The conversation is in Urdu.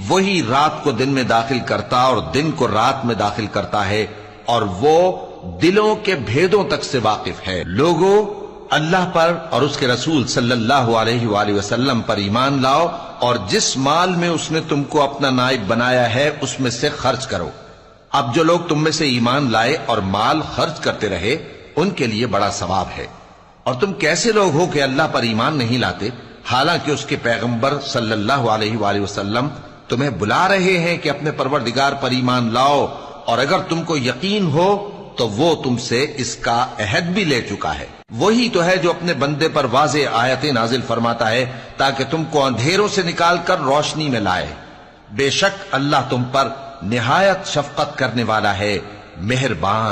وہی رات کو دن میں داخل کرتا اور دن کو رات میں داخل کرتا ہے، اور وہ دلوں کے بھیدوں تک سے واقف ہے۔ لوگو، اللہ پر اور اس کے رسول صلی اللہ علیہ وآلہ وسلم پر ایمان لاؤ، اور جس مال میں اس نے تم کو اپنا نائب بنایا ہے اس میں سے خرچ کرو۔ اب جو لوگ تم میں سے ایمان لائے اور مال خرچ کرتے رہے ان کے لیے بڑا ثواب ہے۔ اور تم کیسے لوگ ہو کہ اللہ پر ایمان نہیں لاتے، حالانکہ اس کے پیغمبر صلی اللہ علیہ وآلہ وسلم تمہیں بلا رہے ہیں کہ اپنے پروردگار پر ایمان لاؤ، اور اگر تم کو یقین ہو تو وہ تم سے اس کا عہد بھی لے چکا ہے۔ وہی تو ہے جو اپنے بندے پر واضح آیتیں نازل فرماتا ہے تاکہ تم کو اندھیروں سے نکال کر روشنی میں لائے۔ بے شک اللہ تم پر نہایت شفقت کرنے والا ہے، مہربان۔